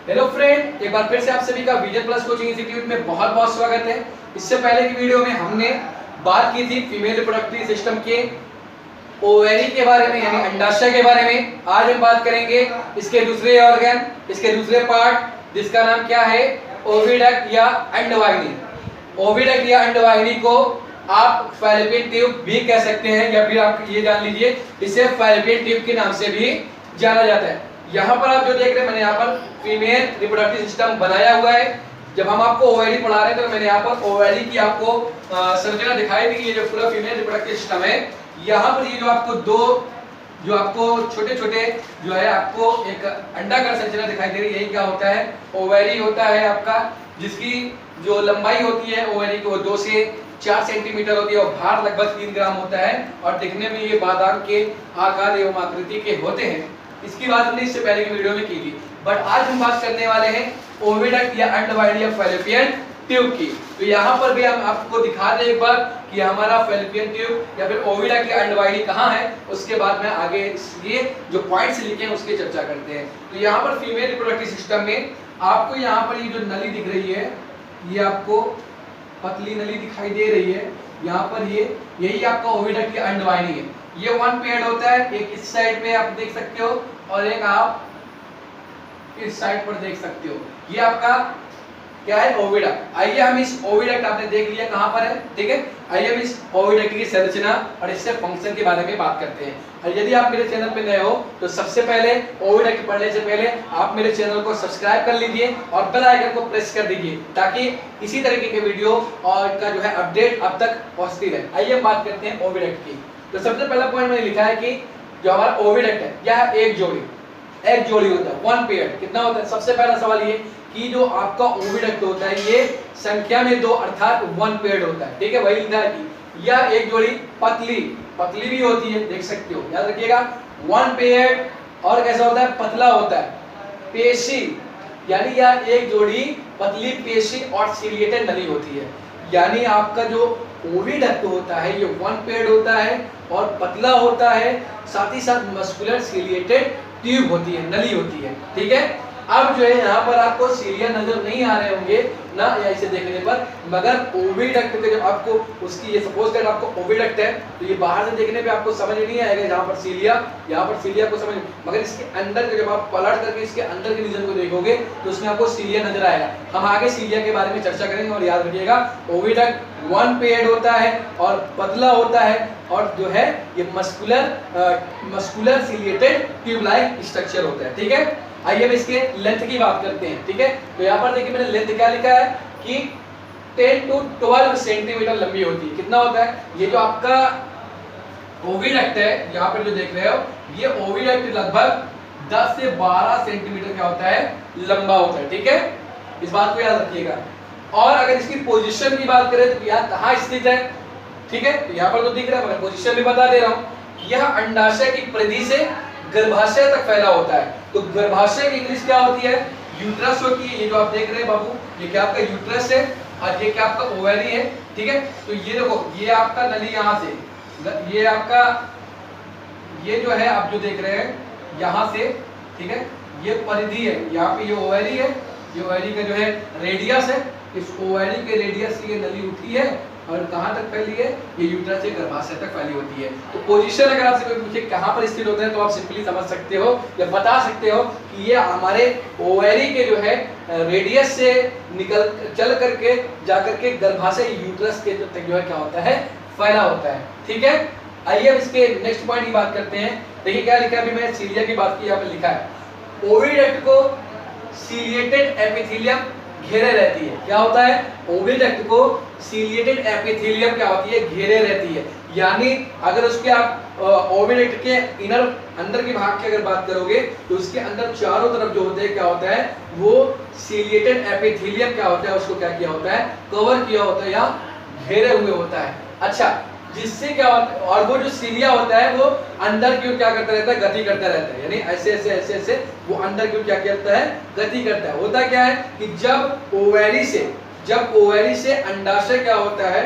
Hello friend, एक बार फिर से आप सभी का विजन प्लस कोचिंग इंस्टीट्यूट में बहुत बहुत स्वागत है। इससे पहले की वीडियो में हमने बात की थी फीमेल रिप्रोडक्टिव सिस्टम के ओवेरी के बारे में, यानी अंडाशय के बारे में। आज हम बात करेंगे इसके दूसरे ऑर्गन, इसके दूसरे पार्ट, जिसका नाम क्या है, ओविडक्ट या अंडवाहिनी। ओविडक्ट या अंडवाहिनी को आप फैलोपियन ट्यूब भी कह सकते हैं, या फिर आप ये जान लीजिए इसे फैलोपियन ट्यूब के नाम से भी जाना जाता है। यहाँ पर आप जो देख रहे हैं, मैंने यहाँ पर फीमेल रिप्रोडक्टिव सिस्टम बनाया हुआ है। जब हम आपको ओवेरी पढ़ा रहे थे तो मैंने यहाँ पर ओवेरी की आपको संरचना दिखाई थी। ये जो पूरा फीमेल रिप्रोडक्टिव सिस्टम है, यहाँ पर ये जो आपको जो आपको छोटे छोटे जो है आपको एक अंडाकार संरचना दिखाई दे रही है, यही क्या होता है, ओवेरी होता है आपका, जिसकी जो लंबाई होती है ओवेरी की वो 2 से 4 सेंटीमीटर होती है और भार लगभग 3 ग्राम होता है और दिखने में ये बादाम के आकार एवं आकृति के होते हैं। इसकी बात हमने इससे पहले की वीडियो में की थी, बट आज हम बात करने वाले हैं ओविडक्ट या अंडवाहिनी या फैलोपियन ट्यूब की। तो यहाँ पर भी हम आपको दिखा दें एक बार कि हमारा फैलोपियन ट्यूब या फिर ओविडक्ट या अंडवाहिनी कहाँ है। उसके बाद में आगे ये जो पॉइंट्स लिखे हैं उसकी चर्चा करते हैं। तो यहाँ पर फीमेल रिप्रोडक्टिव सिस्टम में आपको यहाँ पर ये जो नली दिख रही है, ये आपको पतली नली दिखाई दे रही है। यहाँ पर यही आपका ओविडक्ट या अंडवाहिनी है। ये 1 पेयर होता है, एक इस साइड पे आप देख सकते हो और एक आप इस साइड पर देख सकते हो। ये आपका क्या है, ओविडक्ट। आइए हम इस ओविडक्ट, आपने देख लिया कहां पर है, ठीक है। आइए हम इस ओविडक्ट की संरचना और इससे फंक्शन के बारे में बात करते हैं। और यदि आप मेरे चैनल पे नए हो तो सबसे पहले ओविडक्ट पढ़ने से पहले आप मेरे चैनल को सब्सक्राइब कर लीजिए और बेल आइकन को प्रेस कर दीजिए, ताकि इसी तरीके के वीडियो और का जो है अपडेट अब तक पहुंचती रहे। आइए हम बात करते हैं ओविडक्ट की। तो सबसे पहला पॉइंट मैंने लिखा है कि जो हमारा ओविडक्ट है यह एक जोड़ी होता है, 1 पेयर। कितना होता है, सबसे पहला सवाल ये कि जो आपका ओविडक्ट होता है ये संख्या में 2 अर्थात 1 पेयर होता है, ठीक है। वही लिखा है कि यह एक जोड़ी पतली भी होती है, देख सकते हो, याद रखिएगा 1 पेयर। और कैसा होता है, पतला होता है, पेशी, यानी यह एक जोड़ी पतली पेशी और सिलिएटेड नली होती है। यानी आपका जो ओविडक्ट होता है ये 1 पेयर होता है और पतला होता है, साथ ही साथ मस्कुलर सिलिएटेड ट्यूब होती है, नली होती है, ठीक है। अब जो है यहाँ पर आपको सीलिया नजर नहीं आ रहे होंगे ना, या इसे देखने पर, मगर ओविडक्ट के जब आपको उसकी ये सपोज दैट आपको ओविडक्ट है तो ये बाहर से देखने पे आपको समझ नहीं आएगा यहाँ पर सीलिया को समझ, मगर इसके अंदर जब आप पलट करके इसके अंदर के रीजन को देखोगे तो उसमें आपको सीलिया नजर आएगा। हम आगे सीलिया के बारे में चर्चा करेंगे। और याद रखिएगा ओविडक्ट 1 पेयर होता है और पतला होता है और जो है ये muscular ciliated tube like structure होता है, ठीक है। आइए अब इसके लेंथ की बात करते हैं, ठीक है। तो यहाँ पर देखिए मैंने लेंथ क्या लिखा है कि 10 to 12 सेंटीमीटर लंबी होती है। कितना होता है, ये जो आपका ओविडक्ट है यहाँ पर जो देख रहे हो, ये ओविडक्ट लगभग 10 से 12 सेंटीमीटर क्या होता है, लंबा होता है, ठीक है। इस बात को याद रखिएगा। और अगर इसकी पोजीशन की बात करें तो यह कहाँ स्थित है, ठीक है। तो यहाँ पर तो दिख रहा है, मगर पोजीशन भी बता दे रहा हूँ। यह अंडाशय की परिधि से गर्भाशय तक फैला होता है। तो गर्भाशय की इंग्लिश क्या होती है, यूट्रस होती है। ये जो आप देख रहे हैं बाबू, ये क्या आपका यूट्रस है और ये क्या आपका ओवेरी है, ठीक है। तो ये देखो, ये आपका नली यहाँ से, ये आपका ये जो है आप जो देख रहे हैं यहाँ से, ठीक है, ये परिधि है। यहाँ पे ये ओवेरी है, ये ओवेरी का जो है रेडियस है, इस ओवेरी के रेडियस से ये नली उठी है और कहाँ तक फैली है, ये यूट्रस से गर्भाशय तक फैली होती है। तो पोजीशन अगर आपसे कोई पूछे कहाँ पर स्थित होते हैं तो आप सिंपली समझ सकते हो या बता सकते हो कि ये हमारे ओवेरी के जो है रेडियस से चल करके जाकर के गर्भाशय यूट्रस के तक जो है क्या होता है, फैला होता है, ठीक है। आइए अब इसके नेक्स्ट पॉइंट की बात करते हैं। देखिए क्या लिखा है, अभी मैंने सीलिया की बात की, यहाँ पे लिखा है ओविडक्ट को सीलिएटेड एपिथेलियम घेरे रहती है। क्या होता है, ओविडक्ट को सीलिएटेड एपिथेलियम क्या होती है, घेरे रहती है। यानी अगर उसके आप ओविडक्ट के अंदर के भाग की अगर बात करोगे तो उसके अंदर चारों तरफ जो होते हैं क्या होता है, वो सीलिएटेड एपिथेलियम क्या होता है, उसको क्या किया होता है, कवर किया होता है या घेरे हुए होता है। अच्छा, जिससे क्या होता है, और वो जो सीलिया होता है वो अंदर की ओर क्या करता रहता है, गति करता रहता है। यानी ऐसे ऐसे ऐसे ऐसे वो अंदर की ओर क्या करता है, गति करता है। होता क्या है कि जब ओवेरी से अंडाशय क्या होता है,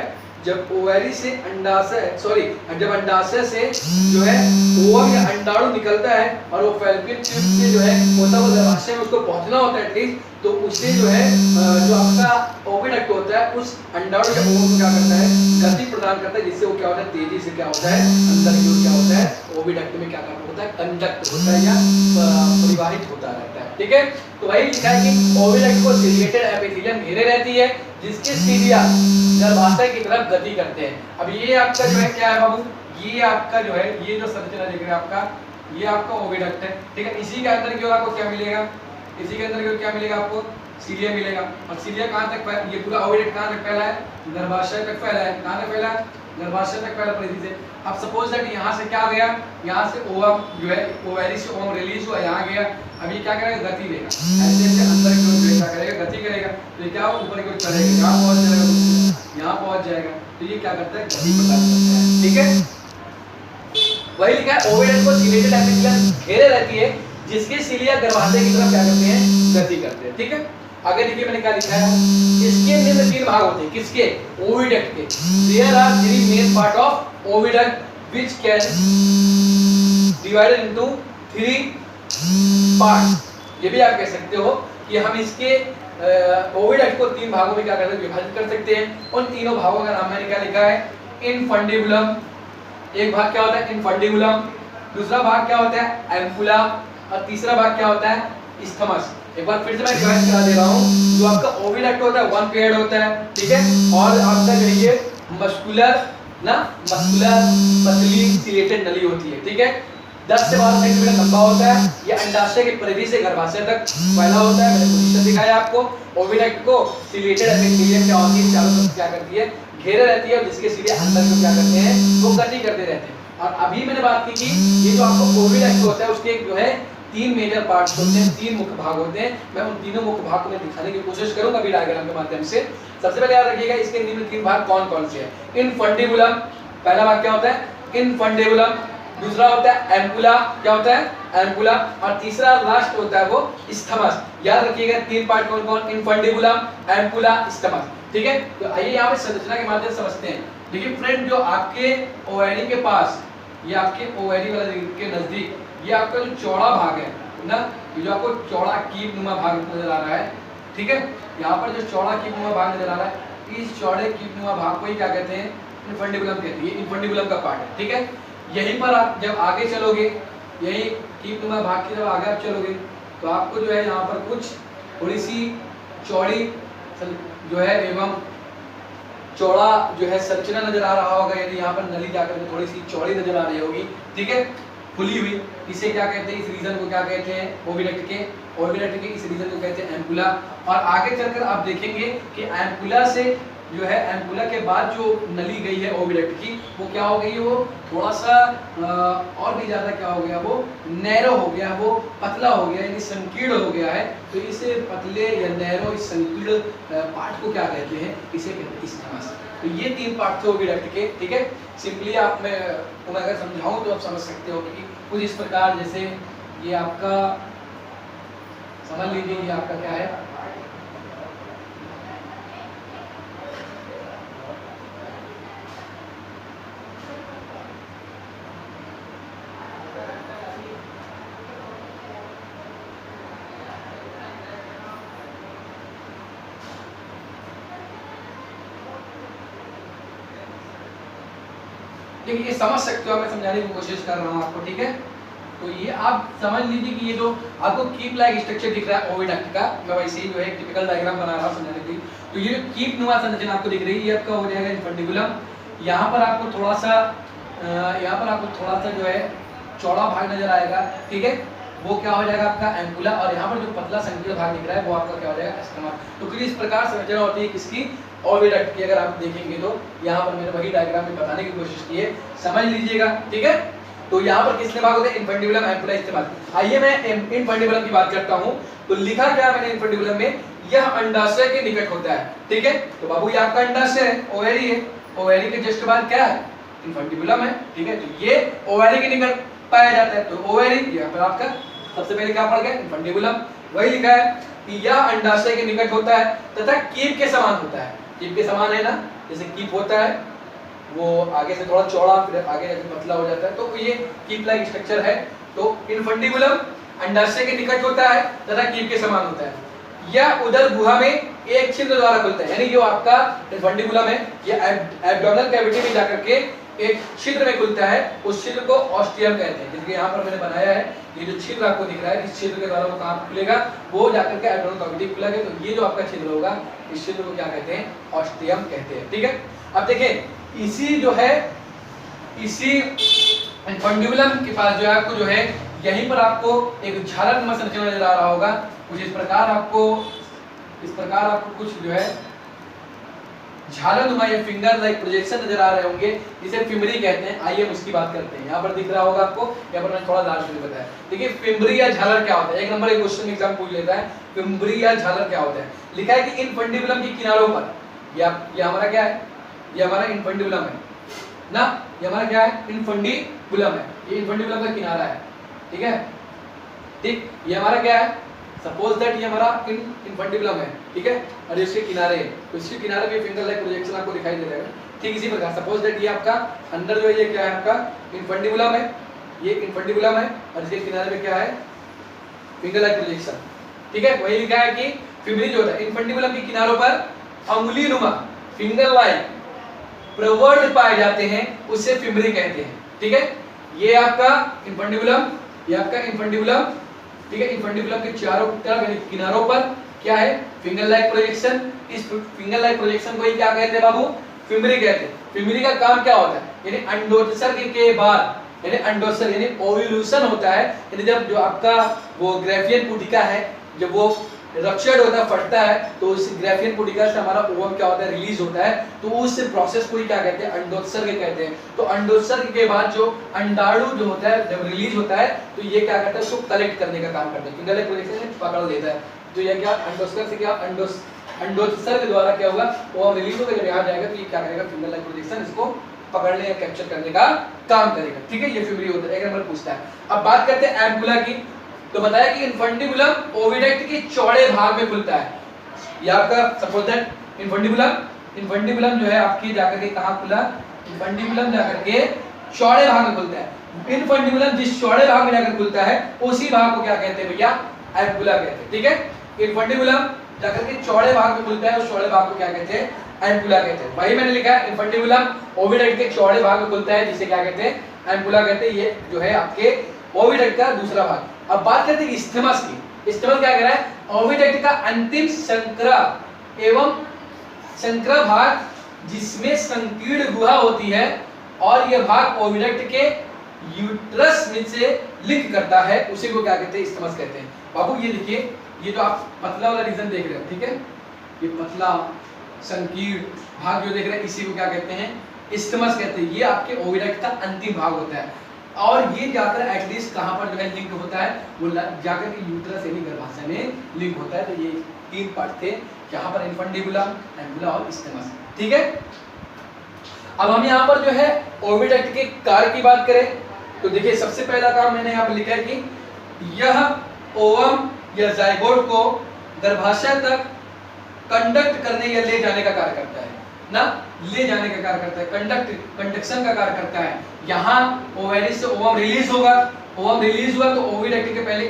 जब ओवरी से अंडाशय सॉरी जब अंडाशय से जो है ओवम या अंडाणु निकलता है और वो फैलोपियन ट्यूब से जो है होता हुआ गर्भाशय में उसको पहुंचना होता है एटलीस्ट, तो उससे जो है जो आपका ओविडक्ट होता है उस अंडाणु या ओवम को क्या करता है, गति प्रदान करता है, जिससे वो क्या होता है, तेजी से क्या होता है, अंदर की ओर क्या होता है, ओविडक्ट में क्या होता है, कंडक्ट होता है या परिवाहित होता रहता है। ठीक है, तो वही लिखा है कि ओविडक्ट को सिलिएटेड एपिथेलियम घेरे रहती है जिसके सीलिया गर्भाशय की तरफ गति करते हैं। अब ये आपका जो है क्या है बाबू, ये आपका जो है ये जो संरचना दिख रहा है आपका, ये आपका ओविडक्ट है। ठीक है, इसी के अंदर की ओर आपको क्या मिलेगा, इसी के अंदर की ओर क्या मिलेगा आपको, सीलिया मिलेगा। और सीलिया कहां तक फैला, ये पूरा ओविडक्ट कहां तक फैला है, गर्भाशय तक फैला है। कहां तक फैला है, गर्भाशय तक फैला परिधि से। अब सपोज दैट यहां से क्या गया, यहां से ओवम जो है ओवरी से ओवम रिलीज हुआ, यहां गया, अब ये क्या करेगा, गति लेगा, ऐसे ऐसे अंदर की ओर क्या करेगा, गति करेगा, तो ये क्या हो, ऊपर की ओर चढ़ेगा, यहां पहुंच जाएगा, यहां पहुंच जाएगा, तो ये क्या करता है, गति प्रदान करता है। ठीक है, वही लिखा है ओविडक्ट को सिलिएटेड एपिथेलियम घेरे रहती है जिसके सीलिया गर्भाशय की तरफ क्या करते हैं, गति करते हैं। ठीक है, आगे देखिए मैंने क्या लिखा है, इसके निम्न तीन भाग होते हैं, किसके, ओविडक्ट के। There are three main part of oviduct which can divided into three parts. ये भी आप कह सकते हो कि हम इसके ओविडक्ट को तीन भागों में क्या कर सकते हैं, विभाजित कर सकते हैं। उन तीनों भागों का नाम मैंने क्या लिखा है, इनफंडिबुलम, एक भाग क्या होता है, इनफंडिबुलम, दूसरा भाग क्या होता है, एम्पुला, और तीसरा भाग क्या होता है, इस्थमस। एक बार फिर से मैं रिवाइज करा दे रहा हूं, जो आपका ओविडक्ट होता है वन पेयर्ड होता है, ठीक है, और आपका जो ये मस्कुलर ना, मस्कुलर पतली सिलिएटेड नली होती है। ठीक है, 10 से 12 सेंटीमीटर लंबा होता है, ये अंडाशय के परिधि से गर्भाशय तक फैला होता है। मैंने पोजीशन दिखाया आपको। ओविडक्ट को सिलिएटेड एपिथेलियम क्या होती है, चारों तरफ क्या करती है, घेरे रहती है, और जिसके सीधे अंदर को क्या करते हैं, वो गति करते रहते हैं। और अभी मैंने बात की कि ये जो आपको ओविडक्ट होता है उसके जो है तीन मेजर पार्ट्स होते हैं, तीन मुख्य भाग होते हैं। मैं उन तीनों मुख्य भाग को मैं दिखाने की कोशिश करूंगा अभी डायग्राम के माध्यम से। सबसे पहले याद रखिएगा इसके निम्न तीन भाग कौन कौन से हैं। इनफंडिबुलम, पहला भाग क्या होता है, इनफंडिबुलम, दूसरा होता है एम्पुला, क्या होता है, एम्पुला, और तीसरा लास्ट होता है वो इस्थमस। याद रखिएगा तीन पार्ट कौन कौन, इनफंडिबुलम, एम्पुला, इस्थमस। ठीक है, तो आइए यहाँ पे संरचना के माध्यम से समझते हैं। देखिए फ्रेंड, जो आपके ओवरी के पास, ये आपके ओवरी वाले के नजदीक ये आपका जो चौड़ा भाग है ना, ये जो आपको चौड़ा कीप नुमा भाग नजर आ रहा है, ठीक है, यहाँ पर जो चौड़ा कीप नुमा भाग नजर आ रहा है, इस चौड़े कीप नुमा भाग को ही क्या कहते हैं, इनफंडिबुलम कहते हैं। ये इनफंडिबुलम का पार्ट है। ठीक है, यहीं पर आप जब आगे चलोगे, यही कीप नुमा भाग की जब आगे आप चलोगे तो आपको जो है यहाँ पर कुछ थोड़ी सी चौड़ी जो है एवं चौड़ा जो है संरचना नजर आ रहा होगा, यानी यहाँ पर नली जाकर के थोड़ी सी चौड़ी नजर आ रही होगी, ठीक है, खुली हुई। इसे क्या कहते हैं, इस रीजन को क्या कहते हैं, ओविडक्ट के, ओविडक्ट के इस रीजन को कहते हैं एम्पुला। और आगे चलकर आप देखेंगे कि एम्पुला से जो है, एम्पुला के बाद जो नली गई है ओविडक्ट की, वो क्या हो गई है, वो थोड़ा सा और भी ज्यादा क्या हो गया, वो नैरो हो गया, वो पतला हो गया, यानी संकीर्ण हो गया है। तो इसे पतले या नैरो, इस संकीर्ण पार्ट को क्या कहते हैं, इसे कहते हैं इस्थमस। तो ये तीन पार्ट थे ओविडक्ट के। ठीक है, सिंपली आप मैं अगर समझाऊं तो आप समझ सकते हो कि कुछ इस प्रकार, जैसे ये आपका समझ लीजिए, ये आपका क्या है, देखिए ये समझ सकते हो, मैं समझाने की कोशिश कर रहा हूँ आपको। ठीक है, तो ये आप समझ लीजिए कि ये जो आपको कीप लाइक स्ट्रक्चर दिख रहा है ओविडक्ट का, मैं वैसे ही जो है टिपिकल डायग्राम बना रहा हूँ समझाने के लिए। तो ये जो कीप नुमा संरचना आपको दिख रही है, ये आपका हो जाएगा इनफंडिबुलम। यहाँ पर आपको थोड़ा सा जो है चौड़ा भाग नजर आएगा, ठीक है, वो क्या हो जाएगा आपका एम्पुला। और यहाँ पर जो पतला संकीर्ण भाग दिख रहा है वो आपका क्या हो जाएगा, इस्थमस। तो कुछ इस प्रकार संरचना होती है किसकी, ओविडक्ट की। अगर आप देखेंगे तो यहाँ पर मैंने वही डायग्राम में बताने की कोशिश की है, समझ लीजिएगा। ठीक है, तो यहाँ पर किसने भाग होते हैं, इनफंडिबुलम, एम्पुला, इस्थमस। आइए मैं इनफंडिबुलम की बात करता हूँ। तो लिखा क्या है मैंने इनफंडिबुलम में, यह अंडाशय के निकट होता है। ठीक है, तो बाबू ये आपका अंडाशय है, ओवरी है, ओवरी के जस्ट बाद क्या है, इनफंडिबुलम है। ठीक है, तो ये ओवरी के निकट पाया जाता है। तो ओवरी यहाँ पर आपका सबसे पहले क्या पड़ गया, इनफंडिबुलम। वही लिखा है कि यह अंडाशय के निकट होता है तथा कीप के समान होता है। कीप के समान है ना, जैसे कीप होता है वो आगे से थोड़ा चौड़ा फिर आगे जाके पतला हो जाता है, तो ये कीप लाइक स्ट्रक्चर है। तो इनफंडिबुलम अंडाशय के निकट होता है तथा कीप के समान होता है। यह उदर गुहा में एक छिद्र द्वारा खुलता है, यानी जो आपका इनफंडिबुलम है ये एब्डोमिनल कैविटी में जाकर के एक छिद्र में खुलता है, उस छिद्र को ऑस्टियम कहते हैं। जैसे यहाँ पर मैंने बनाया है, ये जो छिद्र आपको दिख रहा है, इस छिद्र के द्वारा वो कहाँ खुलेगा, वो जाकर के एब्डोमिनल कैविटी खुलेगा। तो ये जो आपका छिद्र होगा, इस छिद्र को क्या कहते हैं, ऑस्टियम कहते हैं। ठीक है, अब देखिए इसी जो है, इसी इनफंडिबुलम के पास जो है आपको जो है यहीं पर आपको एक झालरनुमा संरचना नजर आ रहा होगा। कुछ इस प्रकार आपको कुछ जो है झालरनुमा या फिंगर लाइक प्रोजेक्शन नजर आ रहे होंगे, इसे फिमरी कहते हैं। आइए हम उसकी बात करते हैं। यहाँ पर दिख रहा होगा आपको, यहाँ पर मैंने थोड़ा लाल से बताया। देखिए फिमरी या झालर क्या होता है, एक नंबर एक क्वेश्चन एग्जाम पूछ लेता है, फिमरी या झालर क्या होता है। लिखा है कि इनफंडिबुलम के किनारों पर, ये हमारा क्या है, ये हमारा इनफंडिबुलम है ना, ये हमारा क्या है, इनफंडिबुलम है, ये इनफंडिबुलम का किनारा है। ठीक है, ठीक, ये हमारा क्या है, सपोज दैट ये हमारा इनफंडिबुलम है। ठीक है, और इसके किनारे, तो इसके किनारे पे फिंगर लाइक प्रोजेक्शन आपको दिखाई दे रहा है। ठीक इसी प्रकार सपोज दैट ये आपका अंदर जो है ये क्या है, आपका इनफंडिबुलम है, ये इनफंडिबुलम है, और इसके किनारे पे क्या है, फिंगर लाइक प्रोजेक्शन। ठीक है, वही लिखा है कि फिमरी जो होता है इनफंडिबुलम के किनारों पर अंगुली नुमा फिंगर लाइक प्रवर्ड पाए जाते हैं, उससे फिमरी कहते हैं। ठीक है, ये आपका इनफंडिबुलम, ये आपका इनफंडिबुलम। ठीक है, इनफंडिबुलम के चारों तरफ यानी किनारों पर क्या है, फिंगर लाइक प्रोजेक्शन। इस फिंगर लाइक प्रोजेक्शन को ही क्या कहते हैं बाबू, फिमरी कहते हैं। फिमरी का काम क्या होता है, यानी अंडोत्सर्ग के बाद, यानी अंडोत्सर्ग यानी ओव्यूलेशन होता है, यानी जब जो आपका वो ग्राफियन पुटिका है, जब वो रप्चर्ड होता है, फटता है, तो उस ग्राफियन पुटिका से हमारा ओवम क्या होता है, रिलीज होता है। तो उस प्रोसेस को ही क्या कहते हैं, अंडोत्सर्ग कहते हैं। तो अंडोत्सर्ग के बाद जो अंडाणु जो होता है जब रिलीज होता है, तो ये क्या करता है, उसको कलेक्ट करने का काम करता है, फिंगर लाइक प्रोजेक्शन से पकड़ लेता है। तो ये क्या अंडोत्सर्ग से क्या अंडोत्सर्ग द्वारा क्या होगा, वो रिलीज होकर जब यहाँ जाएगा, तो ये क्या करेगा, फिंगर लाइक प्रोजेक्शन इसको पकड़ने या कैप्चर करने का काम करेगा। ठीक है, ये फिमरी होता है, एक नंबर पूछता है। अब बात करते हैं एम्पुला की। तो बताया कि इनफंडिबुलम ओविडक्ट के चौड़े भाग में खुलता है। ये आपका सपोज दैट इनफंडिबुलम जो है आपकी जाकर के कहाँ खुला, इनफंडिबुलम जाकर के चौड़े भाग में खुलता है। इनफंडिबुलम जिस चौड़े भाग में जाकर खुलता है, उसी भाग को क्या कहते हैं भैया, एम्पुला कहते हैं। ठीक है, इनफंडिबुलम जाकर के चौड़े भाग में खुलता है, उस चौड़े भाग को क्या कहते हैं, एम्पुला कहते हैं। वही मैंने लिखा है, इनफंडिबुलम ओविडक्ट के चौड़े भाग में खुलता है, जिसे क्या कहते हैं, एम्पुला कहते हैं। ये जो है आपके ओविडक्ट का दूसरा भाग। अब बात करते हैं इस्थमस की। इस्थमस क्या कह रहा है, ओविडक्ट का अंतिम संकरा एवं संकरा भाग जिसमें संकीर्ण गुहा होती है, और यह भाग ओविडक्ट के यूट्रस में से लिंक करता है, उसी को क्या कहते हैं, इस्थमस कहते हैं। बाबू ये देखिए, ये जो आप पतला वाला रीजन देख रहे हैं, ठीक है, ये पतला संकीर्ण भाग जो देख रहे हैं, इसी को क्या कहते हैं, इस्थमस कहते हैं। ये आपके ओविडक्ट का अंतिम भाग होता है, और ये जाकर एटलीस्ट कहां पर जो है लिंक होता है, वो जाकर के यूट्रस यानी गर्भाशय में लिंक होता है। तो ये तीन पार्ट थे, यहाँ पर इनफंडिबुलम, एम्पुला और इस्थमस। ठीक है, अब हम यहाँ पर जो है ओविडक्ट के कार्य की बात करें, तो देखिए सबसे पहला काम मैंने यहाँ पर लिखा है कि यह ओवम या जाइगोट को गर्भाशय तक कंडक्ट करने या ले जाने का कार्य करता है ना, ले जाने का कार्य करता है, कंडक्शन का कार्य करता है। यहाँ ओवेरी से ओवम रिलीज होगा, ओवम रिलीज हुआ तो ओविडक्ट के पहले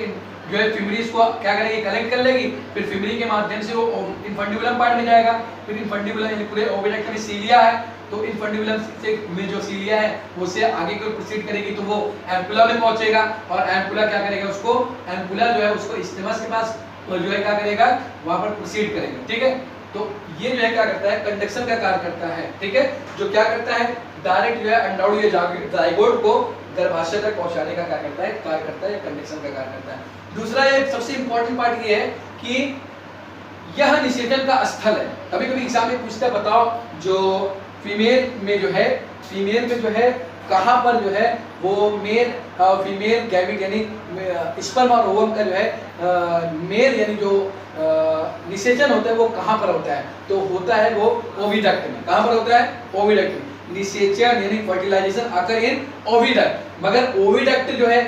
जो है फिमरीज को क्या करेगी, कलेक्ट कर लेगी, फिर फिमरी के माध्यम से वो इनफंडिबुलम पार्ट में जाएगा, फिर इनफंडिबुलम यानी पूरे ओविडक्ट में सीलिया है, तो इनफंडिबुलम से में जो सीलिया है वो से आगे की ओर प्रोसीड करेगी, तो वो एम्पुला में पहुंचेगा, और एम्पुला क्या करेगा, उसको एम्पुला जो है उसको इस्थमस के पास जो है क्या करेगा, वहां पर प्रोसीड करेगा। ठीक है, तो ये जो है क्या करता है, कंडक्शन का कार्य करता है। ठीक है, जो क्या करता है, डायरेक्ट जो है अंडाणु या जाइगोट को गर्भाशय तक पहुंचाने का कार्य करता है, कंडक्शन का कार्य करता है। दूसरा ये सबसे इंपॉर्टेंट पार्ट ये है कि यह निषेचन का स्थल है। कभी कभी एग्जाम में पूछता है, बताओ जो फीमेल में जो है कहाँ पर जो है वो मेल फीमेल गैमेट यानी स्पर्म और ओवम का जो है मेल यानी जो निषेचन होता है वो कहाँ पर होता है, तो होता है वो ओविडक्ट में। कहाँ पर होता है, ओविडक्ट में। निषेचन यानी फर्टिलाइजेशन अकर इन ओविडक्ट, मगर ओविडक्ट जो है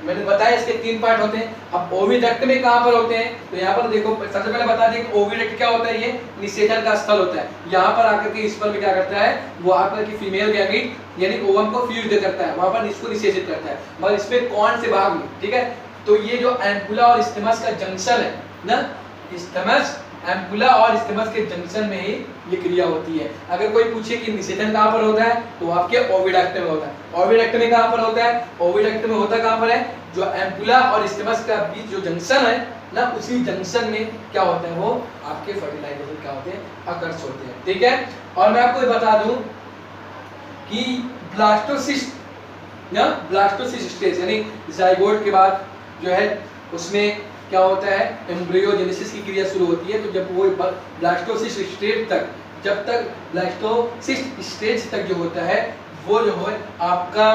मैंने बताया इसके 3 पार्ट होते हैं। अब ओविडक्ट में कहाँ पर होते हैं, तो यहाँ पर देखो सबसे पहले बता दें कि ओविडक्ट क्या होता है, ये निषेचन का स्थल होता है। यहाँ पर आकर के स्पर्म क्या करता है, वो आकर के फीमेल गैमीट यानी ओवम को फ्यूज करता है, वहाँ पर इसको निषेचित करता है, मगर इसमें कौन से भाग में, ठीक है। तो ये जो एम्पुला और स्टेमस का जंक्शन है ना, स्टेमस एम्पुला और स्टेमस के जंक्शन में ही ये क्रिया होती है। अगर कोई पूछे कि निषेचन कहाँ पर होता है, तो आपके ओविडक्ट में होता है। ओविडक्ट में कहाँ पर होता है, ओविडक्ट में होता कहाँ पर है, जो एम्पुला और स्टेमस का बीच जो जंक्शन है ना, उसी जंक्शन में क्या होता है, वो आपके फर्टिलाइजेशन क्या होते हैं, अकर्स होते हैं, ठीक है। और मैं आपको बता दूं कि ब्लास्टोसिस्ट ना, ब्लास्टोसिस्ट स्टेज यानी जाइगोट के बाद जो है उसमें क्या होता है, एम्ब्रियोजेनेसिस की क्रिया शुरू होती है। तो जब वो ब्लास्टोसिस्ट स्टेज तक, जब तक ब्लास्टोसिस्ट स्टेज तक जो होता है, वो जो है आपका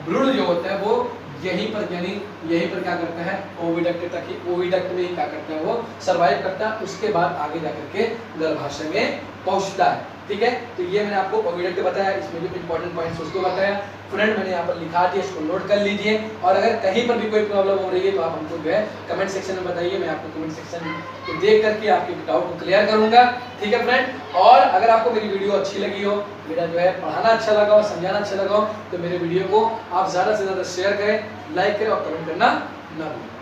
भ्रूण जो होता है वो यहीं पर यानी यहीं पर क्या करता है, ओविडक्ट तक ही, ओविडक्ट में ही क्या करता है, वो सर्वाइव करता है। उसके बाद आगे जाकर के गर्भाशय में पहुंचता है, ठीक है। तो ये मैंने आपको ओविडक्ट बताया, इसमें जो इंपॉर्टेंट पॉइंट्स उसको बताया। फ्रेंड मैंने यहाँ पर लिखा दिया, इसको नोट कर लीजिए। और अगर कहीं पर भी कोई प्रॉब्लम हो रही है तो आप हमको जो है कमेंट सेक्शन में बताइए, मैं आपको कमेंट सेक्शन को देख करके आपके डाउट को क्लियर करूंगा, ठीक है फ्रेंड। और अगर आपको मेरी वीडियो अच्छी लगी हो, मेरा जो है पढ़ाना अच्छा लगा हो, समझाना अच्छा लगा हो, तो मेरे वीडियो को आप ज़्यादा से ज़्यादा शेयर करें, लाइक करें और कमेंट करना ना भूलें।